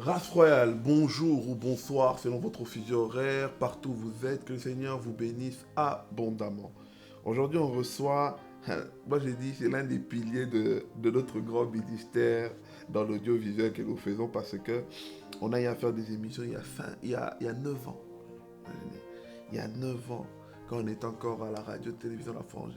Race royale, bonjour ou bonsoir selon votre fuseau horaire, partout où vous êtes, que le Seigneur vous bénisse abondamment. Aujourd'hui, on reçoit, moi j'ai dit, c'est l'un des piliers de notre grand ministère dans l'audiovisuel que nous faisons parce que on a eu à faire des émissions il y a 9 ans. Il y a 9 ans, quand on était encore à la radio-télévision La France,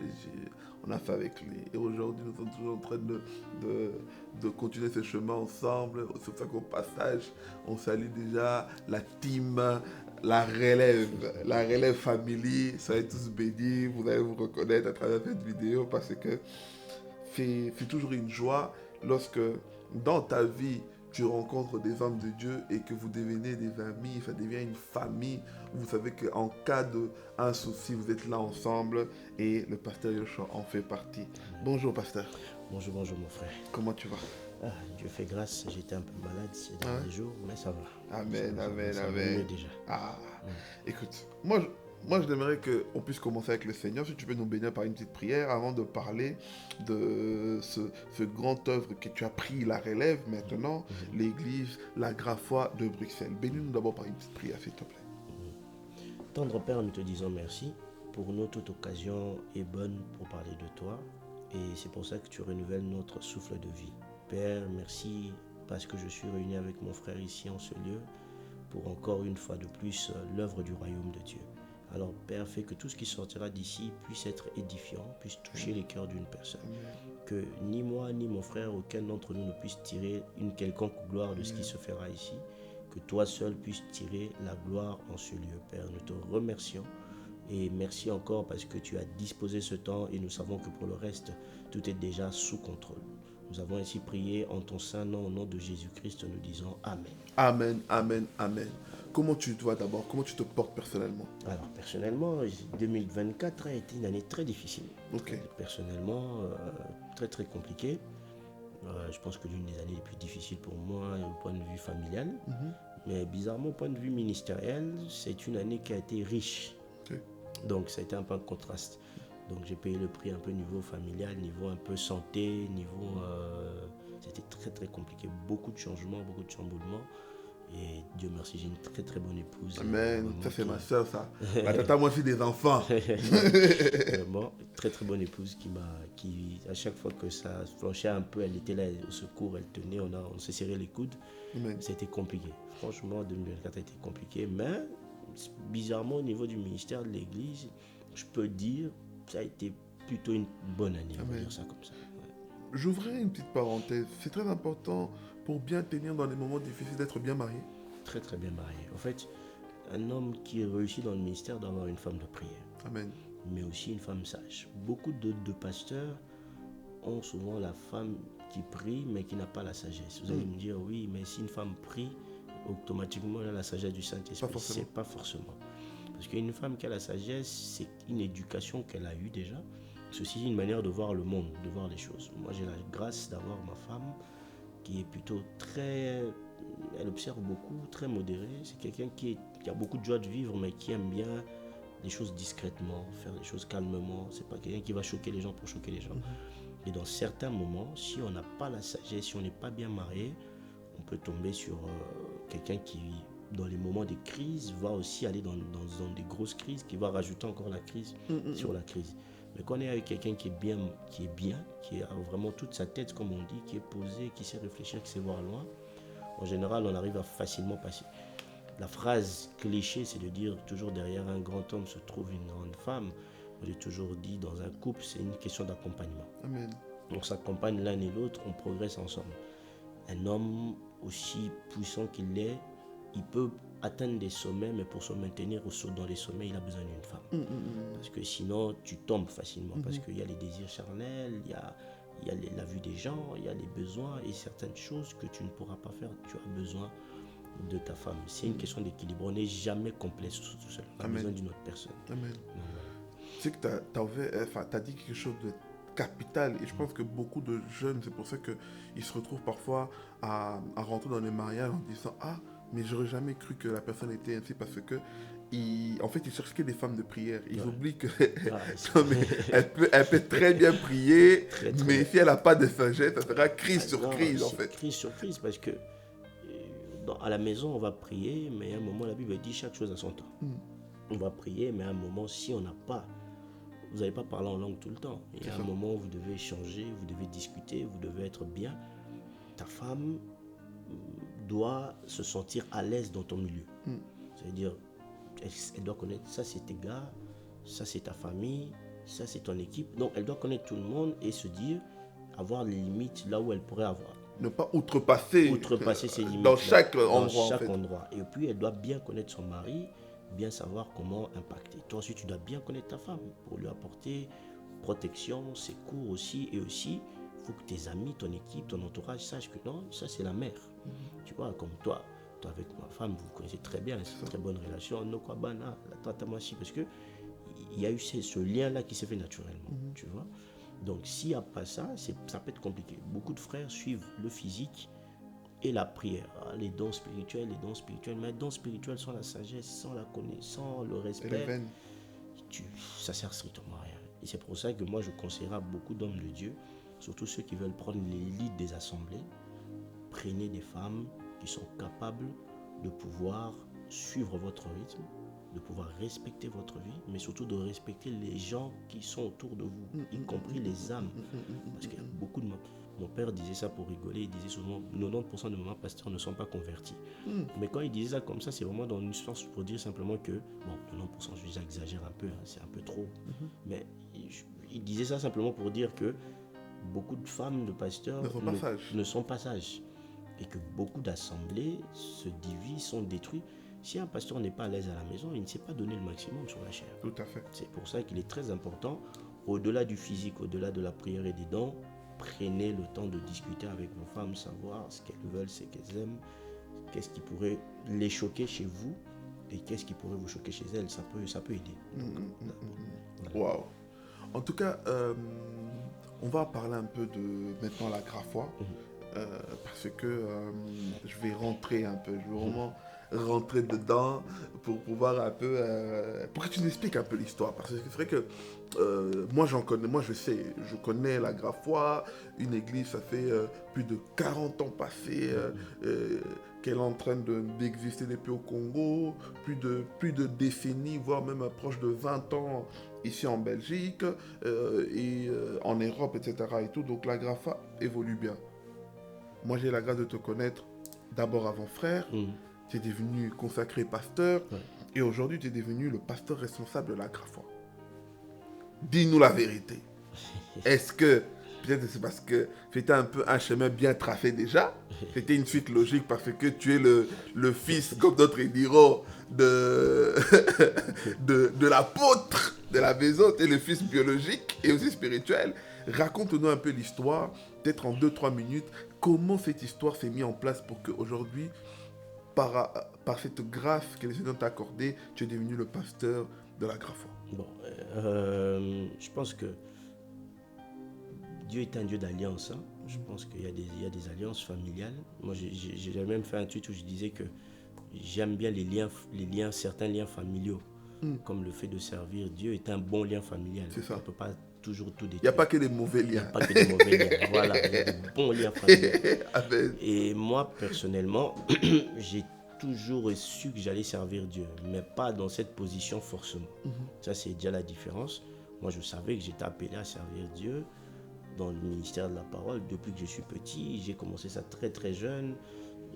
on a fait avec lui. Et aujourd'hui, nous sommes toujours en train de continuer ce chemin ensemble. C'est pour ça qu'au passage, on salue déjà la team, la relève family. Soyez tous bénis, vous allez vous reconnaître à travers cette vidéo parce que c'est toujours une joie lorsque dans ta vie, tu rencontres des hommes de Dieu et que vous devenez des amis, ça devient une famille. Vous savez qu'en cas d'un souci, vous êtes là ensemble et le pasteur Yoshua en fait partie. Bonjour pasteur. Bonjour, bonjour mon frère. Comment tu vas? Dieu fait grâce, j'étais un peu malade ces derniers jours, mais ça va. Amen, amen, Ça va amen. mieux déjà. Écoute, moi j'aimerais qu'on puisse commencer avec le Seigneur. Si tu peux nous bénir par une petite prière avant de parler de ce grand œuvre que tu as pris la relève maintenant, l'église, la Graffoi de Bruxelles. Bénis-nous d'abord par une petite prière, s'il te plaît. Tendre Père, nous te disons merci. Pour nous, toute occasion est bonne pour parler de toi. Et c'est pour ça que tu renouvelles notre souffle de vie. Père, merci parce que je suis réuni avec mon frère ici en ce lieu pour encore une fois de plus l'œuvre du royaume de Dieu. Alors Père, fais que tout ce qui sortira d'ici puisse être édifiant, puisse toucher les cœurs d'une personne. Que ni moi ni mon frère, aucun d'entre nous ne puisse tirer une quelconque gloire de ce qui se fera ici. Que toi seul puisses tirer la gloire en ce lieu. Père, nous te remercions. Et merci encore parce que tu as disposé ce temps et nous savons que pour le reste, tout est déjà sous contrôle. Nous avons ainsi prié en ton saint nom, au nom de Jésus-Christ, nous disons Amen. Amen, amen, amen. Comment tu te vois d'abord? Comment tu te portes personnellement? Alors personnellement, 2024 a été une année très difficile. Ok. Personnellement, très très compliquée. Je pense que l'une des années les plus difficiles pour moi au point de vue familial. Mais bizarrement, au point de vue ministériel, c'est une année qui a été riche. Ok. Donc ça a été un peu un contraste. Donc j'ai payé le prix un peu niveau familial, niveau un peu santé, niveau... c'était très très compliqué. Beaucoup de changements, beaucoup de chamboulements. Et Dieu merci, j'ai une très très bonne épouse. Amen, ça c'est ma soeur ça. Ma tata, moi aussi des enfants. Vraiment, très très bonne épouse qui à chaque fois que ça flanchait un peu, elle était là au secours, elle tenait, on s'est serré les coudes. Amen. C'était compliqué. Franchement, 2024 a été compliqué, mais bizarrement au niveau du ministère de l'église, je peux dire ça a été plutôt une bonne année, on va dire ça comme ça. Ouais. J'ouvrirai une petite parenthèse. C'est très important pour bien tenir dans les moments difficiles d'être bien marié. Très très bien marié. En fait, un homme qui réussit dans le ministère doit avoir une femme de prière. Amen. Mais aussi une femme sage. Beaucoup de pasteurs ont souvent la femme qui prie mais qui n'a pas la sagesse. Vous allez me dire oui, mais si une femme prie, automatiquement elle a la sagesse du Saint-Esprit. C'est pas forcément. Parce qu'une femme qui a la sagesse, c'est une éducation qu'elle a eue déjà. C'est aussi une manière de voir le monde, de voir les choses. Moi j'ai la grâce d'avoir ma femme qui est plutôt très... Elle observe beaucoup, très modérée. C'est quelqu'un qui a beaucoup de joie de vivre mais qui aime bien les choses discrètement, faire les choses calmement. C'est pas quelqu'un qui va choquer les gens pour choquer les gens. Et dans certains moments, si on n'a pas la sagesse, si on n'est pas bien marié, on peut tomber sur quelqu'un qui, dans les moments de crise, va aussi aller dans des grosses crises, qui va rajouter encore la crise sur la crise. Mais quand on est avec quelqu'un qui a vraiment toute sa tête, comme on dit, qui est posé, qui sait réfléchir, qui sait voir loin, en général, on arrive à facilement passer. La phrase cliché, c'est de dire toujours derrière un grand homme se trouve une grande femme. J'ai toujours dit, dans un couple, c'est une question d'accompagnement. Amen. On s'accompagne l'un et l'autre, on progresse ensemble. Un homme, aussi puissant qu'il est, il peut atteindre des sommets, mais pour se maintenir dans les sommets, il a besoin d'une femme. Parce que sinon, tu tombes facilement. Parce qu'il y a les désirs charnels, il y a la vue des gens, il y a les besoins et certaines choses que tu ne pourras pas faire. Tu as besoin de ta femme. C'est une question d'équilibre. On n'est jamais complet tout seul. On a besoin d'une autre personne. Amen. Tu sais que tu as dit quelque chose de capital et je pense que beaucoup de jeunes, c'est pour ça qu'ils se retrouvent parfois à rentrer dans les mariages en disant « Ah, mais j'aurais jamais cru que la personne était ainsi parce que en fait, ils cherchent que des femmes de prière. Ils oublient que elle peut très bien prier, mais si elle n'a pas de sagesse, ça sera crise sur crise en fait. Crise sur crise parce que à la maison, on va prier, mais à un moment, la Bible dit chaque chose à son temps. On va prier, mais à un moment, si on n'a pas, vous n'allez pas parler en langue tout le temps. Il y a un moment où vous devez échanger, vous devez discuter, vous devez être bien. Ta femme doit se sentir à l'aise dans ton milieu. C'est-à-dire, elle doit connaître, ça c'est tes gars, ça c'est ta famille, ça c'est ton équipe. Donc elle doit connaître tout le monde et se dire, avoir les limites là où elle pourrait avoir. Ne pas outrepasser Ses limites dans chaque endroit. Dans chaque endroit. Et puis elle doit bien connaître son mari, bien savoir comment impacter. Toi aussi tu dois bien connaître ta femme pour lui apporter protection, secours aussi. Et aussi, il faut que tes amis, ton équipe, ton entourage sachent que non, ça c'est la mère. Tu vois, comme toi avec ma femme, vous connaissez très bien, c'est une très bonne relation. Nokwabana, la Tatamashi, parce que il y a eu ce lien-là qui s'est fait naturellement, tu vois. Donc s'il n'y a pas ça, ça peut être compliqué. Beaucoup de frères suivent le physique et la prière. Les dons spirituels, mais les dons spirituels sans la sagesse, sans la connaissance, sans le respect, ça sert strictement à rien. Et c'est pour ça que moi je conseillerais à beaucoup d'hommes de Dieu, surtout ceux qui veulent prendre les leads des assemblées, prenez des femmes qui sont capables de pouvoir suivre votre rythme, de pouvoir respecter votre vie, mais surtout de respecter les gens qui sont autour de vous, y compris les âmes. Parce qu'il y a beaucoup de... Mon père disait ça pour rigoler, il disait souvent 90% de mamans pasteurs ne sont pas convertis. Mais quand il disait ça comme ça, c'est vraiment dans une sens pour dire simplement que, bon, 90%, j'exagère un peu, hein, c'est un peu trop, mais il disait ça simplement pour dire que beaucoup de femmes de pasteurs ne sont pas sages. Et que beaucoup d'assemblées se divisent, sont détruites. Si un pasteur n'est pas à l'aise à la maison, il ne sait pas donner le maximum sur la chair. Tout à fait. C'est pour ça qu'il est très important, au-delà du physique, au-delà de la prière et des dons, prenez le temps de discuter avec vos femmes, savoir ce qu'elles veulent, ce qu'elles aiment, qu'est-ce qui pourrait les choquer chez vous et qu'est-ce qui pourrait vous choquer chez elles. Ça peut aider. Voilà. Wow. En tout cas, on va parler un peu de maintenant la Graffois. Parce que je vais rentrer un peu, je vais vraiment rentrer dedans pour pouvoir un peu, pour que tu nous expliques un peu l'histoire, parce que c'est vrai que moi je connais la Graffois, une église, ça fait plus de 40 ans passés qu'elle est en train d'exister depuis au Congo, plus de décennies, voire même proche de 20 ans ici en Belgique et en Europe, etc. et tout, donc la Graffois évolue bien. Moi, j'ai la grâce de te connaître d'abord avant frère. Tu es devenu consacré pasteur. Et aujourd'hui, tu es devenu le pasteur responsable de la Graffois. Dis-nous la vérité. Est-ce que, peut-être c'est parce que c'était un peu un chemin bien tracé déjà. C'était une suite logique parce que tu es le fils, comme d'autres diront, de l'apôtre de la maison. Tu es le fils biologique et aussi spirituel. Raconte-nous un peu l'histoire, peut-être en 2-3 minutes. Comment cette histoire s'est mise en place pour qu'aujourd'hui, par cette grâce que le Seigneur t'a accordée, tu es devenu le pasteur de la Graffois? Bon, je pense que Dieu est un Dieu d'alliance. Hein. Je pense qu'il y a des alliances familiales. Moi, j'ai même fait un tweet où je disais que j'aime bien certains liens familiaux, comme le fait de servir. Dieu est un bon lien familial. C'est ça. On ne peut pas toujours tout détruire. Il n'y a pas que des mauvais liens. Il n'y a pas que des mauvais liens. Voilà, il y a des bons liens familiaux. Et moi, personnellement, j'ai toujours su que j'allais servir Dieu, mais pas dans cette position forcément. Ça, c'est déjà la différence. Moi, je savais que j'étais appelé à servir Dieu dans le ministère de la parole depuis que je suis petit. J'ai commencé ça très très jeune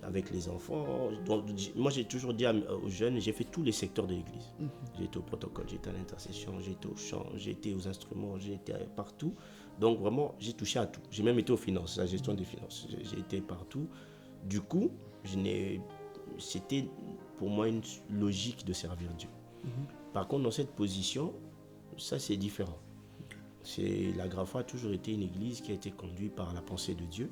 avec les enfants. Donc, moi, j'ai toujours dit aux jeunes, j'ai fait tous les secteurs de l'église. J'ai été au protocole, j'ai été à l'intercession, j'ai été au chant, j'ai été aux instruments, j'ai été partout. Donc vraiment, j'ai touché à tout. J'ai même été aux finances, la gestion des finances. J'ai été partout. Du coup, c'était pour moi une logique de servir Dieu. Par contre, dans cette position, ça c'est différent. La Graffois a toujours été une église qui a été conduite par la pensée de Dieu.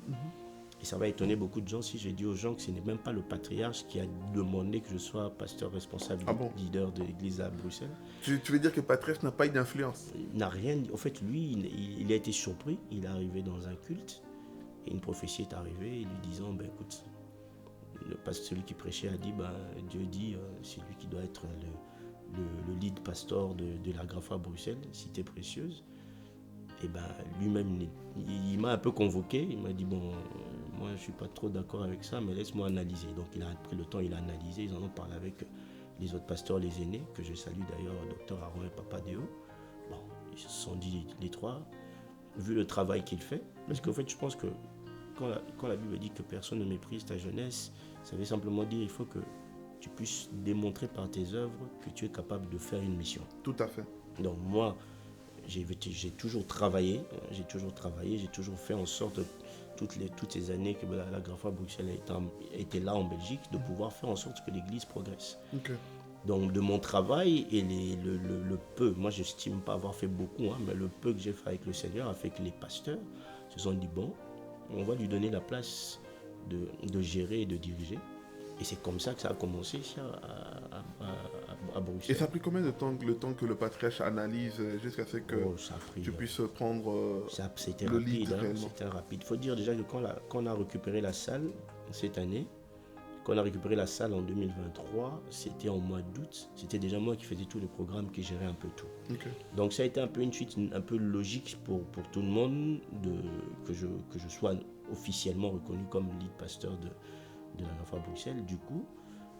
Et ça va étonner beaucoup de gens si je dis aux gens que ce n'est même pas le patriarche qui a demandé que je sois pasteur responsable, leader de l'église à Bruxelles. Tu veux dire que le patriarche n'a pas eu d'influence? Il n'a rien. En fait, lui, il a été surpris. Il est arrivé dans un culte et une prophétie est arrivée lui disant, écoute, celui qui prêchait a dit, Dieu dit, c'est lui qui doit être le lead pasteur de la Graffois à Bruxelles, cité précieuse. Et lui-même, il m'a un peu convoqué. Il m'a dit, moi je ne suis pas trop d'accord avec ça, mais laisse-moi analyser. Donc il a pris le temps, il a analysé, ils en ont parlé avec les autres pasteurs, les aînés, que je salue d'ailleurs, docteur Aaron et Papadeo. Bon, ils se sont dit les trois, vu le travail qu'il fait, parce qu'en fait je pense que quand la Bible dit que personne ne méprise ta jeunesse, ça veut simplement dire qu'il faut que tu puisses démontrer par tes œuvres que tu es capable de faire une mission. Tout à fait. Donc moi, j'ai toujours travaillé, j'ai toujours fait en sorte, toutes ces années que la Grapha Bruxelles était là en Belgique, de pouvoir faire en sorte que l'Église progresse. Ok. Donc de mon travail et le peu, moi je n'estime pas avoir fait beaucoup, mais le peu que j'ai fait avec le Seigneur a fait que les pasteurs se sont dit, bon, on va lui donner la place de gérer et de diriger. Et c'est comme ça que ça a commencé ici à Bruxelles. Et ça a pris combien de temps, le temps que le patriarche analyse jusqu'à ce que tu puisses prendre c'était le rapide, lead réellement? C'était rapide. Il faut dire déjà que quand on a récupéré la salle cette année, quand on a récupéré la salle en 2023, c'était en mois d'août. C'était déjà moi qui faisais tous les programmes, qui gérais un peu tout. Okay. Donc ça a été un peu une suite un peu logique pour tout le monde que je sois officiellement reconnu comme lead pasteur de la Grapha Bruxelles. Du coup,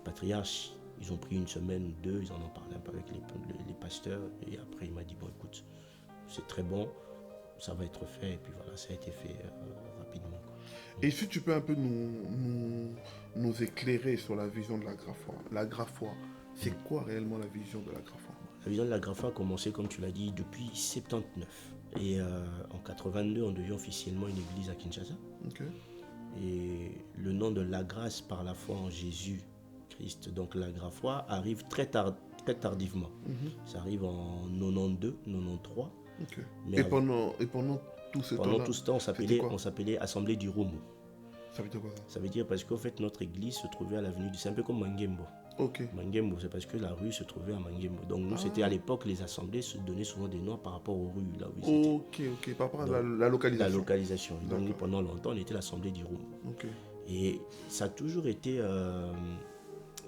patriarche, ils ont pris une semaine ou deux, ils en ont parlé un peu avec les pasteurs, et après il m'a dit, bon écoute, c'est très bon, ça va être fait, et puis voilà, ça a été fait rapidement. Et si tu peux un peu nous éclairer sur la vision de la Grapha. La Grapha, c'est quoi réellement la vision de la Grapha? La vision de la Grapha a commencé, comme tu l'as dit, depuis 79. Et en 82, on devient officiellement une église à Kinshasa. Okay. Et le nom de la grâce par la foi en Jésus-Christ, donc la Grapha, arrive très tardivement. Ça arrive en 92, 93. Okay. Et pendant tout ce temps-là, tout ce temps, on s'appelait Assemblée du Romo. Ça veut dire quoi ça? Ça veut dire parce qu'en fait, notre église se trouvait à l'avenue du... C'est un peu comme Mangembo. Okay. Mangembo, c'est parce que la rue se trouvait à Mangembo. Donc nous, c'était à l'époque, les assemblées se donnaient souvent des noms par rapport aux rues, là où ils étaient. Ok, par rapport à la localisation. La localisation. Donc nous, pendant longtemps, on était l'Assemblée du Romo. Okay. Et ça a toujours été...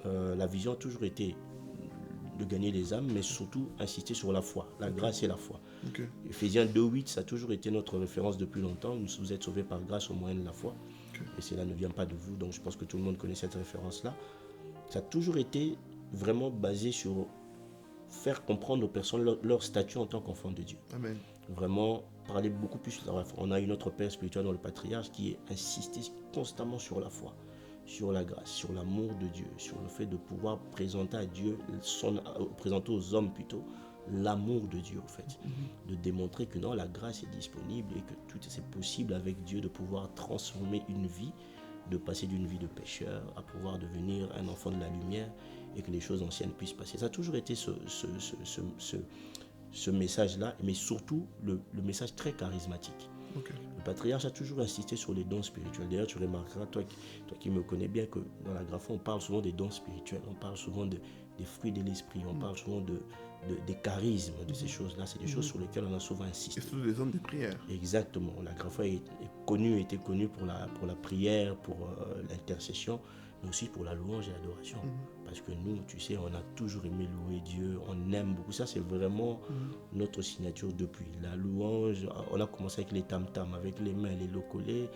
la vision a toujours été de gagner les âmes, mais surtout insister sur la foi, la grâce et la foi. Okay. Ephésiens 2.8, ça a toujours été notre référence depuis longtemps. Vous êtes sauvés par grâce au moyen de la foi. Okay. Et cela ne vient pas de vous, donc je pense que tout le monde connaît cette référence-là. Ça a toujours été vraiment basé sur faire comprendre aux personnes leur statut en tant qu'enfants de Dieu. Amen. Vraiment parler beaucoup plus sur la foi. On a une autre père spirituel dans le patriarche qui insistait constamment sur la foi, sur la grâce, sur l'amour de Dieu, sur le fait de pouvoir présenter à Dieu, présenter aux hommes plutôt, l'amour de Dieu en fait. De démontrer que non, la grâce est disponible et que tout est possible avec Dieu, de pouvoir transformer une vie, de passer d'une vie de pécheur à pouvoir devenir un enfant de la lumière et que les choses anciennes puissent passer. Ça a toujours été ce message-là, mais surtout le message très charismatique. Okay. Le patriarche a toujours insisté sur les dons spirituels. D'ailleurs, tu remarqueras, toi qui me connais bien, que dans la Grapha, on parle souvent des dons spirituels, on parle souvent des fruits de l'esprit, on parle souvent des charismes, de ces choses-là. C'est des choses sur lesquelles on a souvent insisté. Et surtout les hommes de prière. Exactement. La Grapha était connue pour la prière, pour l'intercession, mais aussi pour la louange et l'adoration. Parce que nous, tu sais, on a toujours aimé louer Dieu, on aime beaucoup. Ça, c'est vraiment notre signature depuis. La louange, on a commencé avec les tam-tams, avec les mains, les locolés,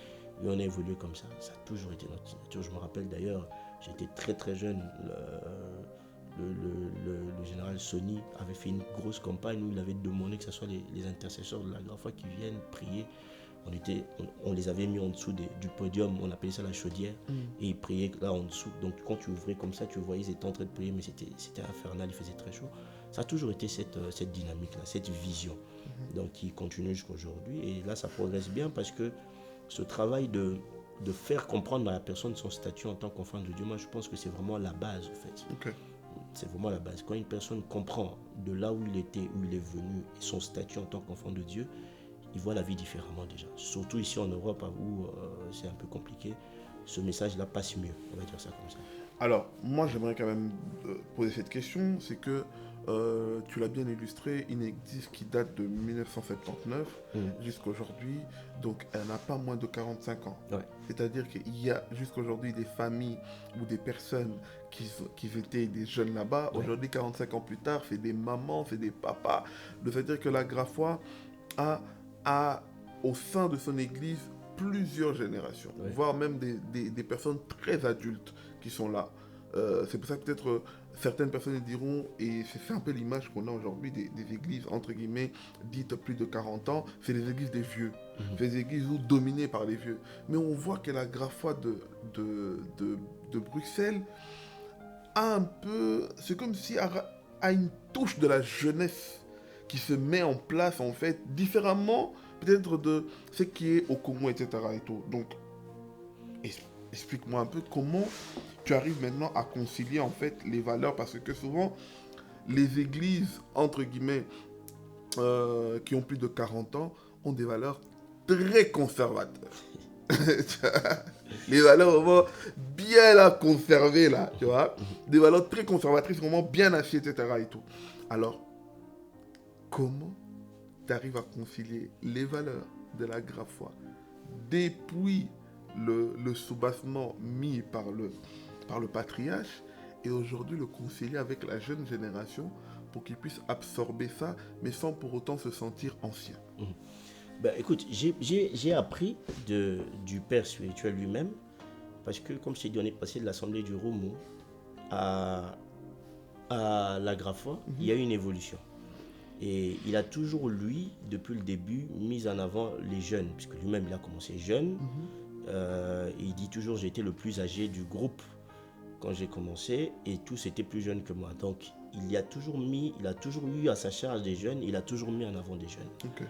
et on a évolué comme ça. Ça a toujours été notre signature. Je me rappelle d'ailleurs, j'étais très très jeune, le général Sony avait fait une grosse campagne où il avait demandé que ce soit les intercesseurs de la Grapha qui viennent prier. On les avait mis en dessous du podium, on appelait ça la chaudière, et ils priaient là en dessous. Donc quand tu ouvrais comme ça, tu voyais, ils étaient en train de prier, mais c'était infernal, il faisait très chaud. Ça a toujours été cette dynamique-là, cette vision, donc qui continue jusqu'à aujourd'hui. Et là, ça progresse bien parce que ce travail de faire comprendre à la personne son statut en tant qu'enfant de Dieu, moi je pense que c'est vraiment la base en fait. Okay. C'est vraiment la base. Quand une personne comprend de là où il était, où il est venu, et son statut en tant qu'enfant de Dieu, il voit la vie différemment déjà. Surtout ici en Europe où c'est un peu compliqué, ce message-là passe mieux, on va dire ça comme ça. Alors, moi j'aimerais quand même poser cette question, c'est que tu l'as bien illustré, une église qui date de 1979 jusqu'à aujourd'hui, donc elle n'a pas moins de 45 ans. Ouais. C'est-à-dire qu'il y a jusqu'à aujourd'hui des familles ou des personnes qui étaient des jeunes là-bas. Ouais. Aujourd'hui, 45 ans plus tard, c'est des mamans, c'est des papas. C'est-à-dire que la Grapha a au sein de son église plusieurs générations, Ouais. voire même des personnes très adultes qui sont là. C'est pour ça que peut-être certaines personnes diront, et c'est un peu l'image qu'on a aujourd'hui des églises, entre guillemets, dites plus de 40 ans, c'est les églises des vieux. C'est les églises dominées par les vieux. Mais on voit que la Graffoi de Bruxelles a un peu... C'est comme si a une touche de la jeunesse qui se met en place, en fait, différemment peut-être de ce qui est au Congo, etc. Et tout. Donc, explique-moi un peu comment tu arrives maintenant à concilier, en fait, les valeurs, parce que souvent, les églises, entre guillemets, qui ont plus de 40 ans, ont des valeurs très conservatrices. Les valeurs vraiment bien là, conservées, là, tu vois. Des valeurs très conservatrices, vraiment bien assiettes, etc. Et tout. Alors, comment tu arrives à concilier les valeurs de la Graffoi depuis le soubassement mis par le patriarche et aujourd'hui le concilier avec la jeune génération pour qu'ils puissent absorber ça, mais sans pour autant se sentir anciens? Ben, écoute, j'ai appris du père spirituel lui-même, parce que, comme je t'ai dit, on est passé de l'Assemblée du Roumou à, à la Graffa, il y a eu une évolution. Et il a toujours, lui, depuis le début, mis en avant les jeunes, puisque lui-même, il a commencé jeune. Et il dit toujours, j'ai été le plus âgé du groupe quand j'ai commencé, et tous étaient plus jeunes que moi. Donc, il a toujours eu à sa charge des jeunes, il a toujours mis en avant des jeunes. Ok.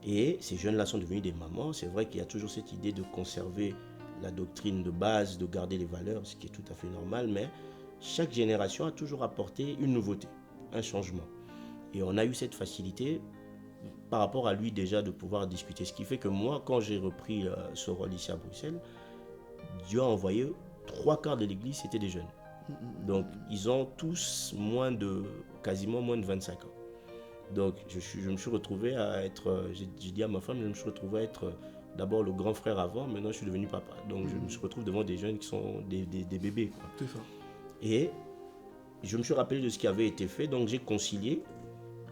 Et ces jeunes-là sont devenus des mamans. C'est vrai qu'il y a toujours cette idée de conserver la doctrine de base, de garder les valeurs, ce qui est tout à fait normal, mais chaque génération a toujours apporté une nouveauté, un changement. Et on a eu cette facilité par rapport à lui déjà de pouvoir discuter. Ce qui fait que moi, quand j'ai repris ce rôle ici à Bruxelles, Dieu a envoyé 3 quarts de l'église, c'était des jeunes. Donc, ils ont tous quasiment moins de 25 ans. Donc, je me suis retrouvé à être, j'ai dit à ma femme, je me suis retrouvé à être d'abord le grand frère avant, maintenant je suis devenu papa. Donc, je me retrouve devant des jeunes qui sont des bébés, quoi. C'est ça. Et je me suis rappelé de ce qui avait été fait, donc j'ai concilié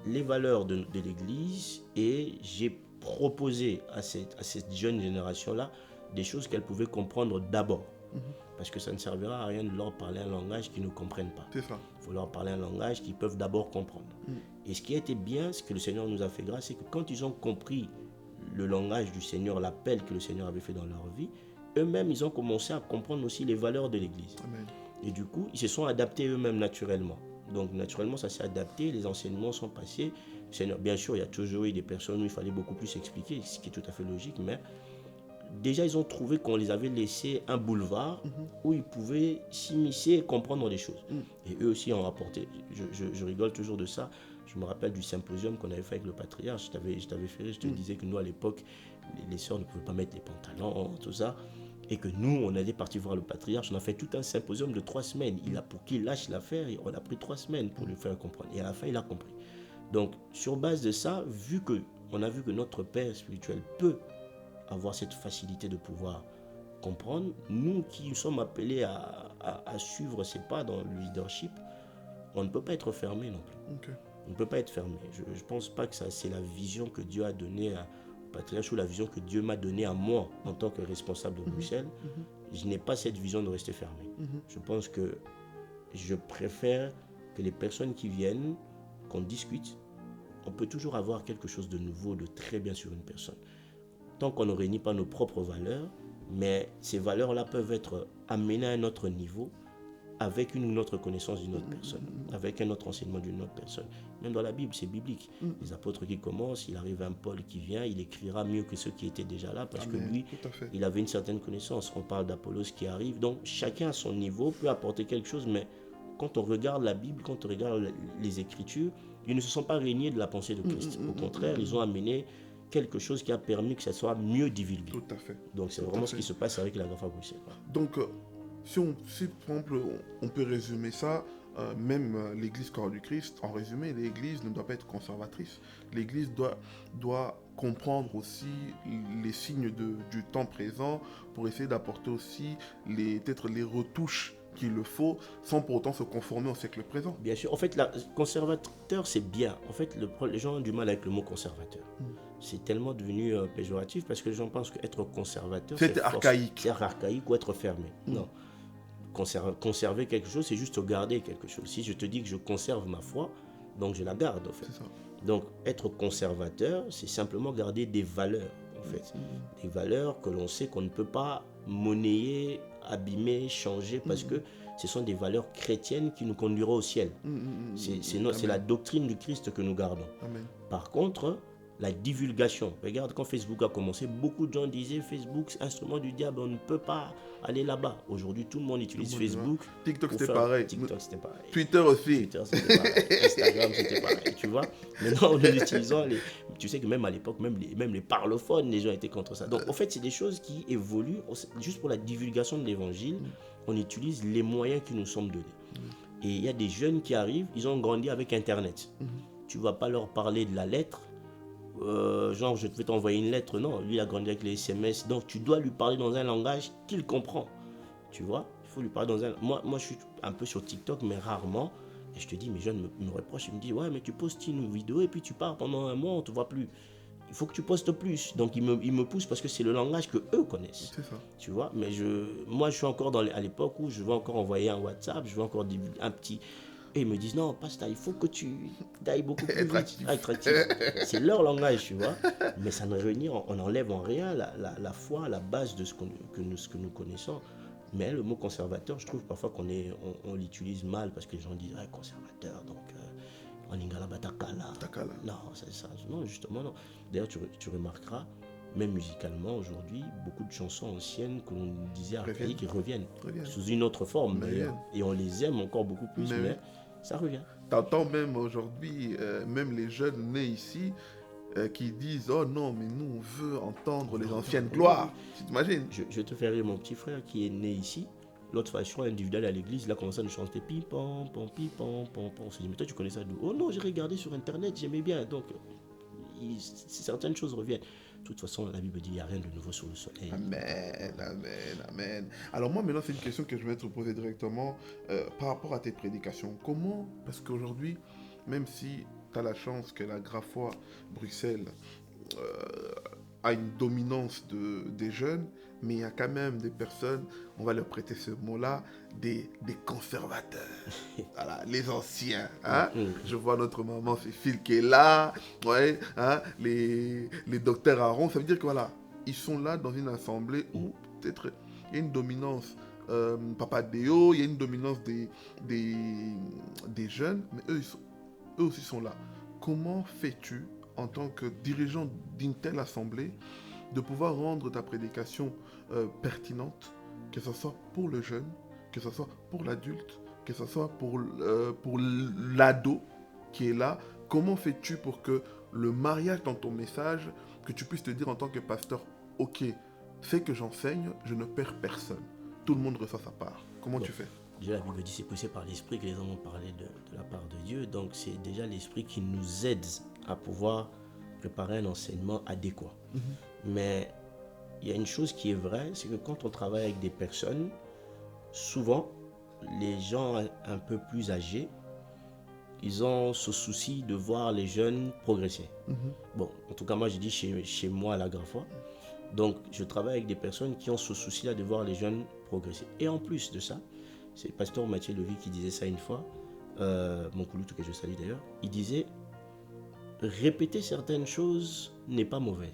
les valeurs de l'église et j'ai proposé à cette jeune génération-là des choses qu'elle pouvait comprendre d'abord. Parce que ça ne servira à rien de leur parler un langage qu'ils ne comprennent pas. C'est ça. Il faut leur parler un langage qu'ils peuvent d'abord comprendre. Et ce qui a été bien, ce que le Seigneur nous a fait grâce, c'est que quand ils ont compris le langage du Seigneur, l'appel que le Seigneur avait fait dans leur vie, eux-mêmes, ils ont commencé à comprendre aussi les valeurs de l'Église. Amen. Et du coup, ils se sont adaptés eux-mêmes naturellement. Donc, naturellement, ça s'est adapté, les enseignements sont passés. Le Seigneur, bien sûr, il y a toujours eu des personnes où il fallait beaucoup plus expliquer, ce qui est tout à fait logique, mais déjà, ils ont trouvé qu'on les avait laissé un boulevard où ils pouvaient s'immiscer et comprendre les choses. Et eux aussi ont rapporté. Je rigole toujours de ça. Je me rappelle du symposium qu'on avait fait avec le patriarche. Je t'avais fait rire, je te disais que nous, à l'époque, les sœurs ne pouvaient pas mettre les pantalons, tout ça. Et que nous, on allait partir voir le patriarche. On a fait tout un symposium de 3 semaines. Pour qu'il lâche l'affaire, on a pris 3 semaines pour lui faire comprendre. Et à la fin, il a compris. Donc, sur base de ça, on a vu que notre père spirituel peut avoir cette facilité de pouvoir comprendre, nous qui sommes appelés à suivre ses pas dans le leadership, on ne peut pas être fermé non plus. Ok. On ne peut pas être fermé. Je ne pense pas que ça, c'est la vision que Dieu a donnée au patriarche ou la vision que Dieu m'a donnée à moi en tant que responsable de Bruxelles. Je n'ai pas cette vision de rester fermé. Je pense que je préfère que les personnes qui viennent, qu'on discute, on peut toujours avoir quelque chose de nouveau, de très bien sur une personne. Tant qu'on ne réunit pas nos propres valeurs, mais ces valeurs-là peuvent être amenées à un autre niveau avec une autre connaissance d'une autre personne, avec un autre enseignement d'une autre personne. Même dans la Bible, c'est biblique. Les apôtres qui commencent, il arrive un Paul qui vient, il écrira mieux que ceux qui étaient déjà là, parce Amen. que lui, Tout à fait. il avait une certaine connaissance. On parle d'Apollos qui arrive, donc chacun à son niveau peut apporter quelque chose, mais quand on regarde la Bible, quand on regarde les Écritures, ils ne se sont pas régnés de la pensée de Christ. Au contraire, ils ont amené quelque chose qui a permis que ça soit mieux divulgué. Tout à fait. Donc c'est Tout à vraiment ce fait. qui se passe avec la Graffa Bruxelles. Donc, si par exemple, on peut résumer ça, même l'Église Corps du Christ, en résumé, l'Église ne doit pas être conservatrice. L'Église doit comprendre aussi les signes du temps présent pour essayer d'apporter aussi peut-être les retouches qu'il le faut, sans pour autant se conformer au siècle présent. Bien sûr, en fait, conservateur, c'est bien. En fait, les gens ont du mal avec le mot conservateur. c'est tellement devenu péjoratif parce que les gens pensent qu'être conservateur, C'est archaïque. C'est archaïque ou être fermé. Non. Conserver quelque chose, c'est juste garder quelque chose. Si je te dis que je conserve ma foi, donc je la garde, en fait. C'est ça. Donc, être conservateur, c'est simplement garder des valeurs, en fait. Des valeurs que l'on sait qu'on ne peut pas monnayer, abîmer, changer, parce que ce sont des valeurs chrétiennes qui nous conduiront au ciel. C'est la doctrine du Christ que nous gardons. Amen. Par contre, la divulgation. Regarde, quand Facebook a commencé, beaucoup de gens disaient Facebook, c'est instrument du diable, on ne peut pas aller là-bas. Aujourd'hui, tout le monde utilise Facebook. TikTok, c'était pareil. TikTok, c'était pareil. Twitter aussi. Twitter, c'était pareil. Instagram, c'était pareil. Tu vois, maintenant, en utilisant tu sais que même à l'époque, même les parlophones, les gens étaient contre ça. Donc, en fait, c'est des choses qui évoluent. Juste pour la divulgation de l'évangile, on utilise les moyens qui nous sont donnés. Et il y a des jeunes qui arrivent, ils ont grandi avec Internet. Tu ne vas pas leur parler de la lettre. Genre, je vais t'envoyer une lettre. Non, lui, il a grandi avec les SMS. Donc, tu dois lui parler dans un langage qu'il comprend. Tu vois, il faut lui parler dans un... Moi, je suis un peu sur TikTok, mais rarement. Et je te dis, mes jeunes me reprochent. Ils me disent, ouais, mais tu postes une vidéo et puis tu pars pendant un mois, on ne te voit plus. Il faut que tu postes plus. Donc, ils me poussent parce que c'est le langage que eux connaissent. C'est ça. Tu vois, mais moi, je suis encore à l'époque où je veux encore envoyer un WhatsApp, je veux encore un petit... Et ils me disent, non, Pasta, il faut que tu ailles beaucoup plus vite. Attractif. C'est leur langage, tu vois. Mais ça ne réunit, on enlève en rien la foi, la base de ce que nous connaissons. Mais le mot conservateur, je trouve parfois on l'utilise mal parce que les gens disent, ah, conservateur, donc on ingala batakala. Non, c'est ça. Non, justement, non. D'ailleurs, tu remarqueras, même musicalement, aujourd'hui, beaucoup de chansons anciennes que l'on disait archaïques reviennent sous une autre forme, d'ailleurs. Et on les aime encore beaucoup plus, mais ça revient. T'entends même aujourd'hui, même les jeunes nés ici, qui disent « Oh non, mais nous, on veut entendre les anciennes gloires. » Tu t'imagines? Je te fais rire, mon petit frère qui est né ici. L'autre façon individuelle à l'église, il a commencé à nous chanter pim-pam, pim-pam, pam. On s'est dit, mais toi, tu connais ça d'où? Oh non, j'ai regardé sur Internet, j'aimais bien. Donc, certaines choses reviennent. De toute façon, la Bible dit, il n'y a rien de nouveau sur le soleil. Amen, amen, amen. Alors moi, maintenant, c'est une question que je vais te poser directement par rapport à tes prédications. Comment, parce qu'aujourd'hui, même si tu as la chance que la Graffois Bruxelles a une dominance des jeunes, mais il y a quand même des personnes, on va leur prêter ce mot-là, des conservateurs. Voilà, les anciens. Hein? Je vois notre maman Cécile qui est là, ouais, hein? les docteurs Aaron, ça veut dire que voilà, ils sont là dans une assemblée où peut-être il y a une dominance Papa Déo, il y a une dominance des jeunes, mais eux aussi sont là. Comment fais-tu en tant que dirigeant d'une telle assemblée de pouvoir rendre ta prédication pertinente, que ce soit pour le jeune, que ce soit pour l'adulte, que ce soit pour l'ado qui est là? Comment fais-tu pour que le mariage dans ton message, que tu puisses te dire en tant que pasteur, ok, c'est que j'enseigne, je ne perds personne. Tout le monde reçoit sa part. Comment tu fais? Déjà, la Bible dit c'est poussé par l'esprit que les hommes ont parlé de la part de Dieu. Donc, c'est déjà l'esprit qui nous aide à pouvoir préparer un enseignement adéquat. Mais il y a une chose qui est vraie, c'est que quand on travaille avec des personnes, souvent, les gens un peu plus âgés, ils ont ce souci de voir les jeunes progresser. Bon, en tout cas, moi, je dis chez moi à la Graffois. Donc, je travaille avec des personnes qui ont ce souci-là de voir les jeunes progresser. Et en plus de ça, c'est le pasteur Mathieu Levy qui disait ça une fois, mon couloutou que je salue d'ailleurs, il disait, répéter certaines choses n'est pas mauvais.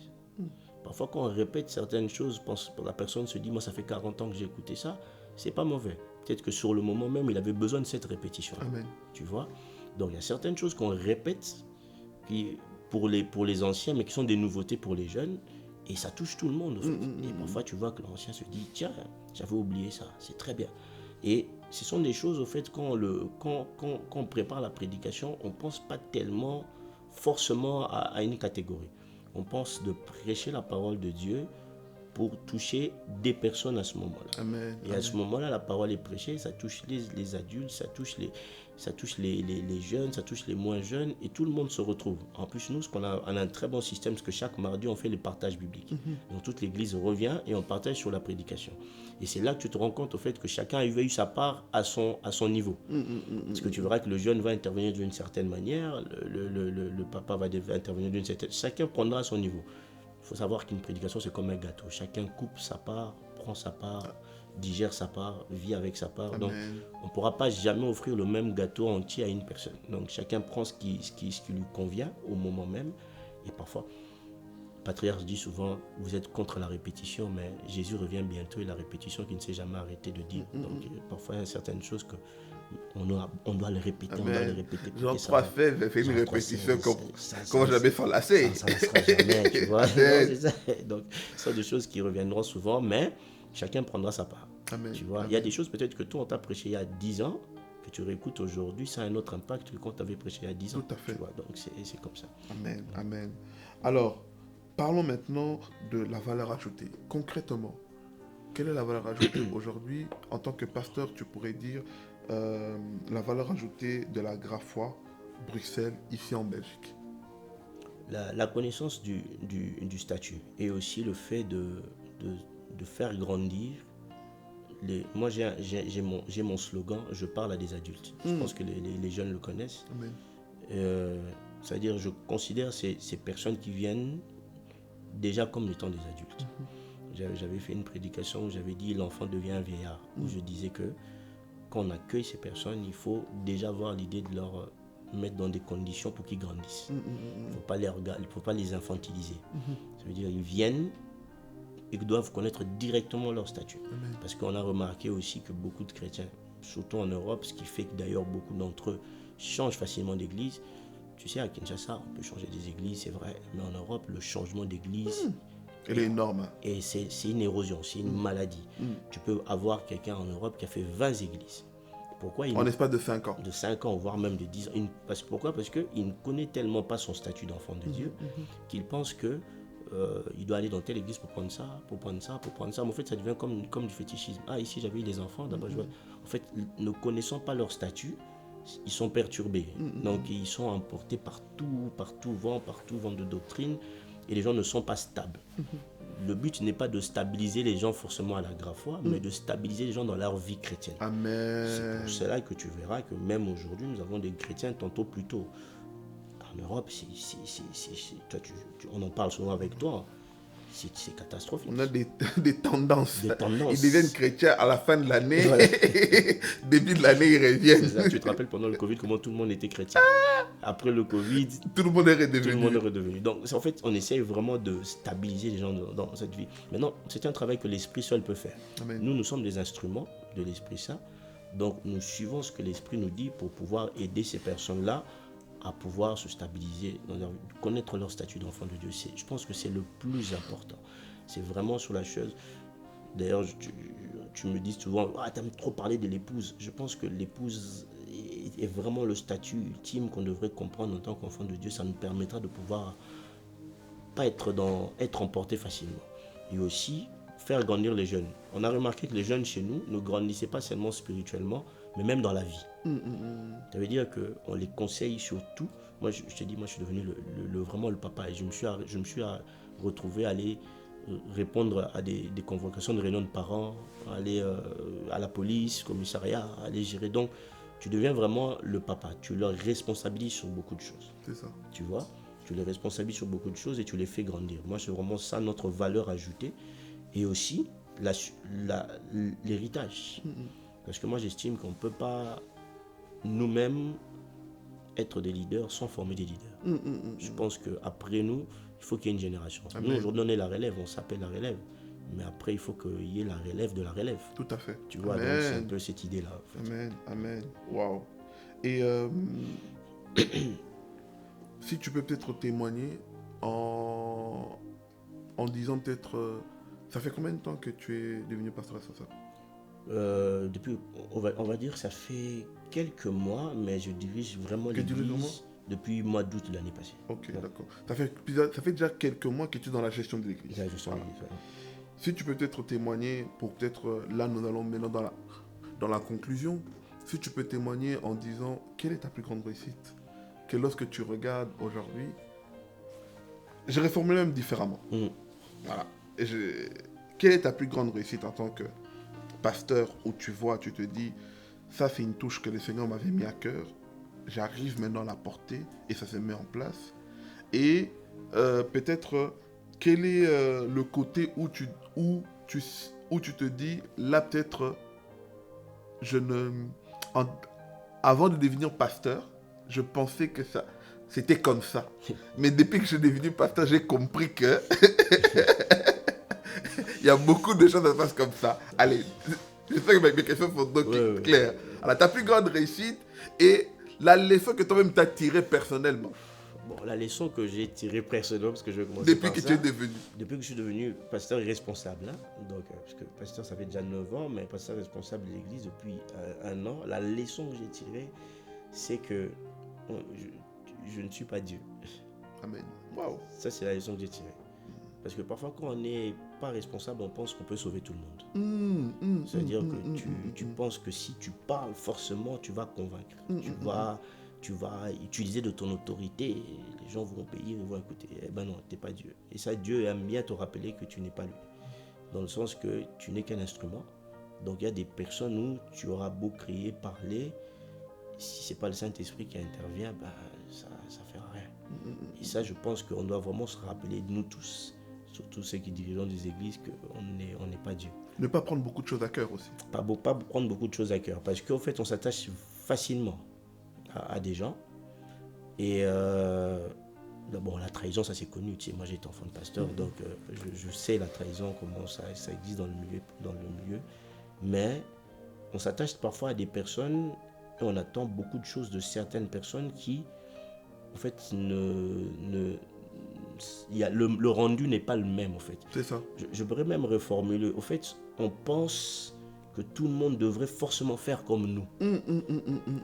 Parfois, quand on répète certaines choses, la personne se dit, moi, ça fait 40 ans que j'ai écouté ça, c'est pas mauvais. Peut-être que sur le moment même, il avait besoin de cette répétition. Amen. Tu vois? Donc, il y a certaines choses qu'on répète qui, pour les anciens, mais qui sont des nouveautés pour les jeunes, et ça touche tout le monde. En fait. Et parfois, tu vois que l'ancien se dit, tiens, j'avais oublié ça, c'est très bien. Et ce sont des choses, au fait, quand on prépare la prédication, on ne pense pas tellement forcément à une catégorie. On pense de prêcher la parole de Dieu pour toucher des personnes à ce moment-là. Amen. Et à ce moment-là, la parole est prêchée, ça touche les adultes, ça touche les jeunes, ça touche les moins jeunes, et tout le monde se retrouve. En plus, nous, on a un très bon système, parce que chaque mardi, on fait le partage biblique. Donc toute l'église revient et on partage sur la prédication. Et c'est là que tu te rends compte au fait que chacun a eu sa part à son niveau. Parce que tu verras que le jeune va intervenir d'une certaine manière, le papa va intervenir d'une certaine... Chacun prendra son niveau. Il faut savoir qu'une prédication, c'est comme un gâteau. Chacun coupe sa part, prend sa part, digère sa part, vit avec sa part. Amen. Donc, on ne pourra pas jamais offrir le même gâteau entier à une personne. Donc, chacun prend ce qui lui convient au moment même. Et parfois, le patriarche dit souvent, vous êtes contre la répétition, mais Jésus revient bientôt et la répétition qui ne s'est jamais arrêté de dire. Donc, parfois, il y a certaines choses que on doit le répéter, Amen. on doit le répéter. Jean 3,16, j'ai fait une répétition comme jamais sans lasser. Ça ne sera jamais, tu vois. Non, ça. Donc, ce sont des choses qui reviendront souvent, mais chacun prendra sa part. Amen. Tu vois, Amen. il y a des choses peut-être que toi, on t'a prêché il y a 10 ans, que tu réécoutes aujourd'hui, ça a un autre impact que quand tu avais prêché il y a 10 ans. Tout à fait. Tu vois, donc c'est comme ça. Amen. Amen. Alors, parlons maintenant de la valeur ajoutée. Concrètement, quelle est la valeur ajoutée aujourd'hui? En tant que pasteur, tu pourrais dire la valeur ajoutée de la Graffoi Bruxelles, ici en Belgique. La connaissance du statut et aussi le fait de faire grandir. Moi, j'ai mon slogan, je parle à des adultes. Je pense que les jeunes le connaissent. C'est-à-dire, je considère ces personnes qui viennent déjà comme étant des adultes. J'avais fait une prédication où j'avais dit l'enfant devient un vieillard, où je disais que quand on accueille ces personnes, il faut déjà avoir l'idée de leur mettre dans des conditions pour qu'ils grandissent. Il ne faut pas les infantiliser. Ça veut dire qu'ils viennent et qu'ils doivent connaître directement leur statut. Parce qu'on a remarqué aussi que beaucoup de chrétiens, surtout en Europe, ce qui fait que d'ailleurs beaucoup d'entre eux changent facilement d'église. Tu sais, à Kinshasa, on peut changer des églises, c'est vrai, mais en Europe, le changement d'église... Elle est énorme. Et c'est une érosion, c'est une maladie. Tu peux avoir quelqu'un en Europe qui a fait 20 églises. Pourquoi en l'espace de 5 ans. De 5 ans, voire même de 10 ans. Pourquoi? Parce qu'il ne connaît tellement pas son statut d'enfant de Dieu qu'il pense que il doit aller dans telle église pour prendre ça, pour prendre ça, pour prendre ça. Mais en fait, ça devient comme du fétichisme. Ah, ici, j'avais eu des enfants, d'abord je vois. En fait, ne connaissant pas leur statut, ils sont perturbés. Donc, ils sont emportés partout vent de doctrine. Et les gens ne sont pas stables. Le but n'est pas de stabiliser les gens forcément à la Graffoi, mais de stabiliser les gens dans leur vie chrétienne. Amen. C'est pour cela que tu verras que même aujourd'hui, nous avons des chrétiens tantôt plus tôt. En Europe, on en parle souvent avec toi. C'est catastrophique. On a des tendances. Des tendances. Ils deviennent chrétiens à la fin de l'année. Voilà. Début de l'année, ils reviennent. Ça, tu te rappelles pendant le Covid comment tout le monde était chrétien. Après le Covid, tout le monde est redevenu. Tout le monde est redevenu. Donc, en fait, on essaye vraiment de stabiliser les gens dans cette vie. Maintenant, c'est un travail que l'Esprit seul peut faire. Amen. Nous sommes des instruments de l'Esprit Saint. Donc, nous suivons ce que l'Esprit nous dit pour pouvoir aider ces personnes-là à pouvoir se stabiliser, connaître leur statut d'enfant de Dieu. Je pense que c'est le plus important. C'est vraiment sur la chose. D'ailleurs, tu me dis souvent, tu aimes trop parler de l'épouse. Je pense que l'épouse est vraiment le statut ultime qu'on devrait comprendre en tant qu'enfant de Dieu. Ça nous permettra de pouvoir pas être emporté facilement. Et aussi, faire grandir les jeunes. On a remarqué que les jeunes chez nous ne grandissaient pas seulement spirituellement, mais même dans la vie. Ça veut dire qu'on les conseille sur tout. Moi, je te dis, moi, je suis devenu vraiment le papa. Et je me suis retrouvé à aller répondre à des convocations de réunions de parents, aller à la police, commissariat, aller gérer. Donc, tu deviens vraiment le papa. Tu leur responsabilises sur beaucoup de choses. C'est ça. Tu vois, tu les responsabilises sur beaucoup de choses et tu les fais grandir. Moi, c'est vraiment ça notre valeur ajoutée. Et aussi, l'héritage. Parce que moi, j'estime qu'on ne peut pas nous-mêmes être des leaders sans former des leaders. Je pense qu'après nous, il faut qu'il y ait une génération. Amen. Nous, aujourd'hui, on est la relève, on s'appelle la relève. Mais après, il faut qu'il y ait la relève de la relève. Tout à fait. Tu vois, donc c'est un peu cette idée-là. En fait. Amen, amen. Waouh. Et si tu peux peut-être témoigner en disant peut-être... ça fait combien de temps que tu es devenu pasteur responsable? Depuis, on va dire, ça fait quelques mois, mais je dirige vraiment l'église depuis le mois d'août de l'année passée. Ok, ouais. D'accord. Ça fait déjà quelques mois que tu es dans la gestion de l'église. La gestion de l'église, ouais. Si tu peux peut-être témoigner, pour peut-être, là nous allons maintenant dans la conclusion, si tu peux témoigner en disant, quelle est ta plus grande réussite? Que lorsque tu regardes aujourd'hui, je réformule même différemment. Voilà. Quelle est ta plus grande réussite en tant que pasteur où tu vois, tu te dis, ça c'est une touche que le Seigneur m'avait mis à cœur, j'arrive maintenant à la porter et ça se met en place. Et peut-être, quel est le côté où tu te dis, là peut-être, avant de devenir pasteur, je pensais que c'était comme ça. Mais depuis que je suis devenu pasteur, j'ai compris que il y a beaucoup de choses qui se passent comme ça. Allez, j'espère que mes questions sont donc claires. Alors, ta plus grande réussite et la leçon que toi-même t'as tirée personnellement. Bon, la leçon que j'ai tirée personnellement, parce que je vais commencer depuis par que ça, tu es devenu. Depuis que je suis devenu pasteur responsable, hein, donc, parce que pasteur ça fait déjà 9 ans, mais pasteur responsable de l'église depuis 1 an, la leçon que j'ai tirée, c'est que je ne suis pas Dieu. Amen. Wow. Ça, c'est la leçon que j'ai tirée. Parce que parfois, quand on n'est pas responsable, on pense qu'on peut sauver tout le monde. C'est-à-dire que tu penses que si tu parles, forcément, tu vas convaincre. Tu vas utiliser de ton autorité, les gens vont payer, ils vont écouter. Eh ben non, tu n'es pas Dieu. Et ça, Dieu aime bien te rappeler que tu n'es pas lui. Dans le sens que tu n'es qu'un instrument. Donc il y a des personnes où tu auras beau crier, parler, si ce n'est pas le Saint-Esprit qui intervient, ben, ça ne fera rien. Et ça, je pense qu'on doit vraiment se rappeler, nous tous, surtout ceux qui dirigent des églises, qu'on n'est pas Dieu. Ne pas prendre beaucoup de choses à cœur aussi. Pas prendre beaucoup de choses à cœur. Parce qu'en fait, on s'attache facilement à des gens. Et bon, la trahison, ça c'est connu. Tu sais, moi, j'étais enfant de pasteur, donc je sais la trahison, comment ça existe dans le milieu. Mais on s'attache parfois à des personnes et on attend beaucoup de choses de certaines personnes qui, en fait, le rendu n'est pas le même, en fait. C'est ça. Je pourrais même reformuler. Au fait, on pense que tout le monde devrait forcément faire comme nous. Mais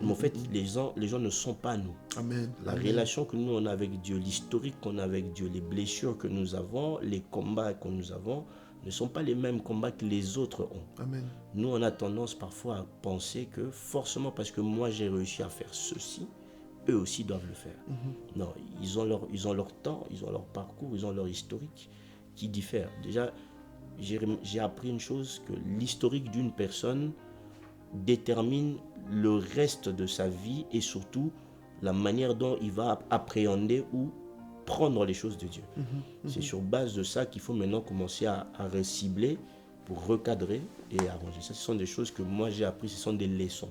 en fait, les gens ne sont pas nous. Amen. La relation que nous on a avec Dieu, l'historique qu'on a avec Dieu, les blessures que nous avons, les combats que nous avons, ne sont pas les mêmes combats que les autres ont. Amen. Nous, on a tendance parfois à penser que forcément parce que moi j'ai réussi à faire ceci, eux aussi doivent le faire. Non, ils ont leur temps, ils ont leur parcours, ils ont leur historique qui diffère. Déjà, j'ai appris une chose, que l'historique d'une personne détermine le reste de sa vie et surtout la manière dont il va appréhender ou prendre les choses de Dieu. C'est sur base de ça qu'il faut maintenant commencer à recibler pour recadrer et arranger. Ça, ce sont des choses que moi j'ai appris, ce sont des leçons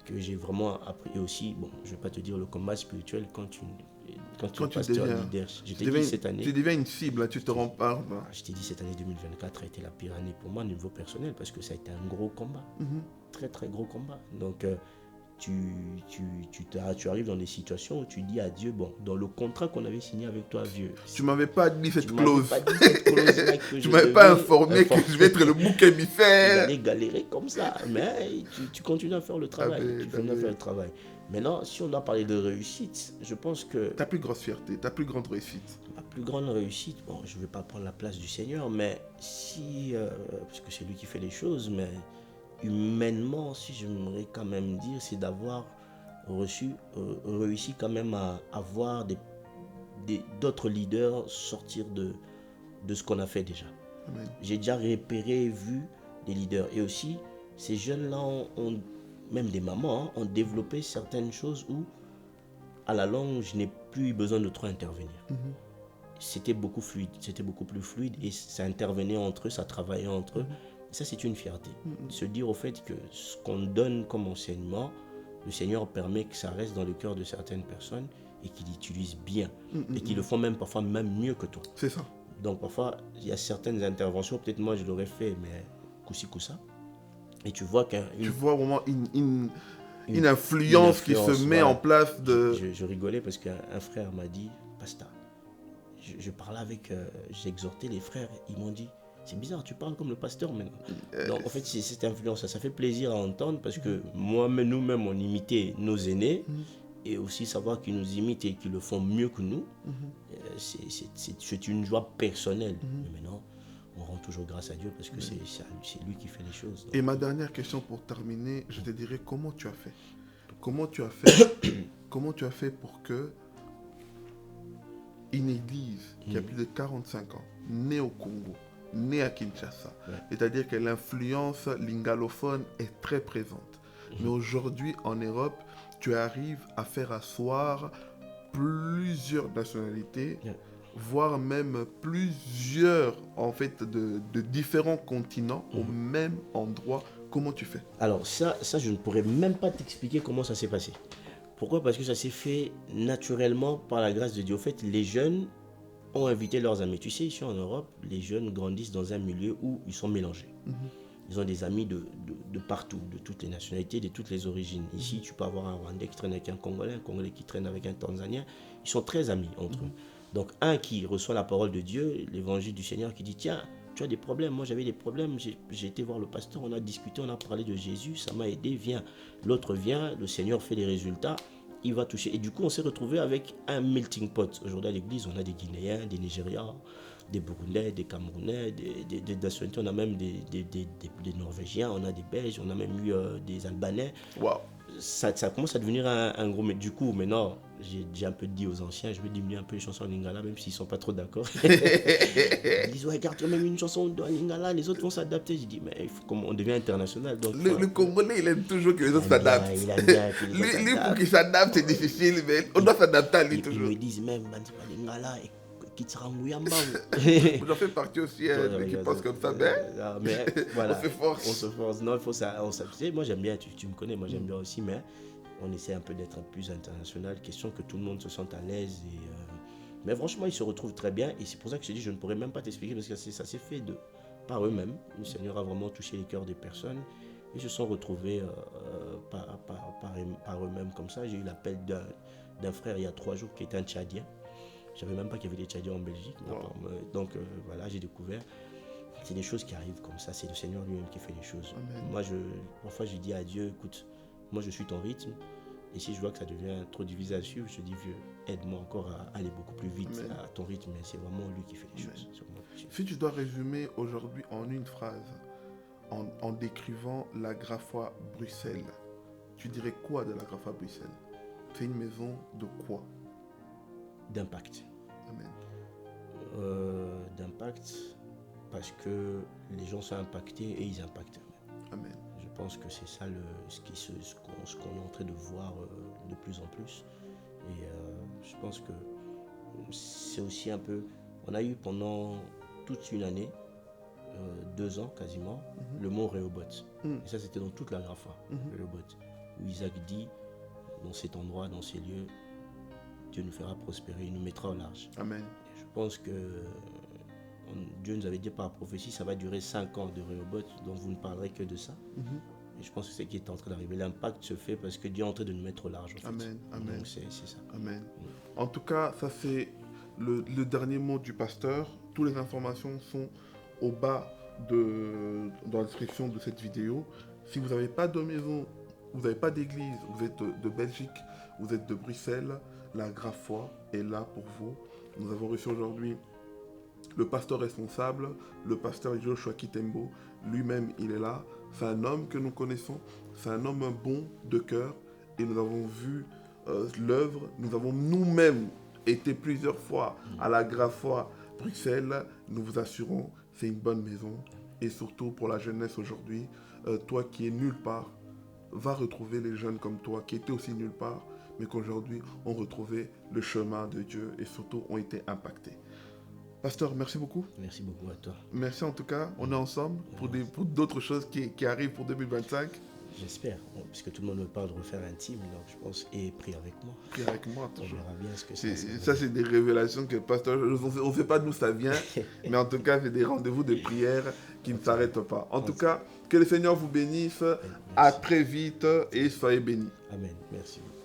que j'ai vraiment appris. Et aussi, bon, je ne vais pas te dire le combat spirituel quand tu es pasteur leader. Je t'ai dit cette année. Tu deviens une cible, tu te rends pas. Je t'ai dit cette année 2024 a été la pire année pour moi au niveau personnel parce que ça a été un gros combat. Très très gros combat. Donc tu arrives dans des situations où tu dis à Dieu, bon, dans le contrat qu'on avait signé avec toi, Dieu. Tu m'avais pas dit cette clause. Tu m'avais pas informé que je vais être le bouc émissaire. J'allais galérer comme ça, mais tu continues à faire le travail. Maintenant, si on doit parler de réussite, je pense que... Ta plus grosse fierté, ta plus grande réussite. Ma plus grande réussite, bon, je ne vais pas prendre la place du Seigneur, mais si... parce que c'est lui qui fait les choses, mais humainement, si j'aimerais quand même dire, c'est d'avoir réussi quand même à voir d'autres leaders sortir de ce qu'on a fait déjà. Amen. J'ai déjà repéré, vu des leaders. Et aussi, ces jeunes-là ont même des mamans, ont développé certaines choses où, à la longue, je n'ai plus eu besoin de trop intervenir. C'était beaucoup plus fluide et ça intervenait entre eux, ça travaillait entre eux. Et ça, c'est une fierté. Se dire au fait que ce qu'on donne comme enseignement, le Seigneur permet que ça reste dans le cœur de certaines personnes et qu'ils l'utilisent bien. Et qu'ils le font même parfois même mieux que toi. C'est ça. Donc parfois, il y a certaines interventions, peut-être moi je l'aurais fait, mais coup-ci, coup-ça. Et tu vois tu vois vraiment une influence qui se met en place de... Je rigolais parce qu'un frère m'a dit, Pasteur, je parlais avec, j'exhortais les frères, ils m'ont dit, c'est bizarre, tu parles comme le pasteur maintenant. Donc en fait, c'est cette influence, ça fait plaisir à entendre parce que nous-mêmes, on imitait nos aînés et aussi savoir qu'ils nous imitent et qu'ils le font mieux que nous, c'est une joie personnelle. Mais maintenant, on rentre toujours grâce à Dieu parce que c'est lui qui fait les choses. Donc. Et ma dernière question pour terminer, je te dirais comment tu as fait. Comment tu as fait pour que une église qui a plus de 45 ans, née au Congo, née à Kinshasa, c'est-à-dire que l'influence lingalophone est très présente. Mais aujourd'hui, en Europe, tu arrives à faire asseoir plusieurs nationalités, voire même plusieurs en fait de différents continents au même endroit. Comment tu fais? Alors ça, je ne pourrais même pas t'expliquer comment ça s'est passé. Pourquoi? Parce que ça s'est fait naturellement par la grâce de Dieu. En fait, les jeunes ont invité leurs amis. Tu sais, ici en Europe, les jeunes grandissent dans un milieu où ils sont mélangés. Ils ont des amis de partout, de toutes les nationalités, de toutes les origines. Ici, tu peux avoir un Rwandais qui traîne avec un Congolais qui traîne avec un Tanzanien. Ils sont très amis entre eux. Donc, un qui reçoit la parole de Dieu, l'évangile du Seigneur, qui dit, tiens, tu as des problèmes, moi j'avais des problèmes, j'ai été voir le pasteur, on a discuté, on a parlé de Jésus, ça m'a aidé, viens. L'autre vient, le Seigneur fait les résultats, il va toucher. Et du coup, on s'est retrouvé avec un melting pot. Aujourd'hui à l'église, on a des Guinéens, des Nigérians, des Burundais, des Camerounais, des nationalités, on a même des Norvégiens, on a des Belges, on a même eu des Albanais. Wow. Ça commence à devenir un gros... Mais du coup, maintenant, j'ai un peu dit aux anciens, je vais diminuer un peu les chansons en lingala, même s'ils ne sont pas trop d'accord. Ils disent, ouais, regarde même une chanson en lingala, les autres vont s'adapter. Je dis, mais il faut on devient international. Donc, le Congolais, il aime toujours que les autres s'adaptent. Il aime bien lui, pour qu'il s'adapte, c'est difficile, mais on doit s'adapter à lui toujours. Ils me disent même, lingala, J'en fais partie aussi, qui pense comme ça, mais voilà, on se force. On se force. Non, il faut ça. Moi, j'aime bien, tu me connais, moi, j'aime bien aussi, mais on essaie un peu d'être un peu plus international. Question que tout le monde se sente à l'aise. Mais franchement, ils se retrouvent très bien. Et c'est pour ça que je te dis, je ne pourrais même pas t'expliquer parce que ça s'est fait par eux-mêmes. Le Seigneur a vraiment touché les cœurs des personnes. Ils se sont retrouvés par eux-mêmes comme ça. J'ai eu l'appel d'un frère il y a 3 jours qui était un Tchadien. Je ne savais même pas qu'il y avait des Tchadiens en Belgique. Wow. Donc voilà, j'ai découvert. C'est des choses qui arrivent comme ça. C'est le Seigneur lui-même qui fait les choses. Amen. Moi, parfois, je dis à Dieu, écoute, moi, je suis ton rythme. Et si je vois que ça devient trop divisé à suivre, je dis, Dieu, aide-moi encore à aller beaucoup plus vite à ton rythme. Mais c'est vraiment lui qui fait les choses. Si tu dois résumer aujourd'hui en une phrase, en décrivant la Graffois Bruxelles, tu dirais quoi de la Graffois Bruxelles? C'est une maison de quoi? D'impact. Amen. D'impact parce que les gens sont impactés et ils impactent. Amen. Je pense que c'est ça ce qu'on est en train de voir de plus en plus. Et je pense que c'est aussi un peu... On a eu pendant toute une année, 2 ans quasiment, le mot Rehoboth. Et ça, c'était dans toute la Graffa, Rehoboth, où Isaac dit, dans cet endroit, dans ces lieux, Dieu nous fera prospérer, il nous mettra au large. Amen. Et je pense que Dieu nous avait dit par prophétie, ça va durer 5 ans de Rehoboth, donc vous ne parlerez que de ça. Et je pense que c'est ce qui est en train d'arriver. L'impact se fait parce que Dieu est en train de nous mettre au large. En fait. Amen. Amen. Donc c'est ça. Amen. En tout cas, ça c'est le dernier mot du pasteur. Toutes les informations sont au bas dans la description de cette vidéo. Si vous n'avez pas de maison, vous n'avez pas d'église, vous êtes de Belgique, vous êtes de Bruxelles, la Graffois est là pour vous. Nous avons reçu aujourd'hui le pasteur responsable, le pasteur Joshua Kitembo. Lui-même, il est là. C'est un homme que nous connaissons. C'est un homme bon de cœur. Et nous avons vu l'œuvre. Nous avons nous-mêmes été plusieurs fois à la Graffois Bruxelles. Nous vous assurons, c'est une bonne maison. Et surtout pour la jeunesse aujourd'hui, toi qui es nulle part, va retrouver les jeunes comme toi qui étaient aussi nulle part, mais qu'aujourd'hui ont retrouvé le chemin de Dieu et surtout ont été impactés. Pasteur, merci beaucoup. Merci beaucoup à toi. Merci en tout cas. On est ensemble pour d'autres choses qui arrivent pour 2025. J'espère, puisque tout le monde me parle de refaire un team, donc je pense, et prie avec moi. Prie avec moi, toujours. On verra bien ce que ça, c'est des révélations que pasteur, on ne sait pas d'où ça vient, mais en tout cas, c'est des rendez-vous de prière qui ne s'arrêtent pas. En tout cas, que le Seigneur vous bénisse. À très vite et soyez bénis. Amen. Merci beaucoup.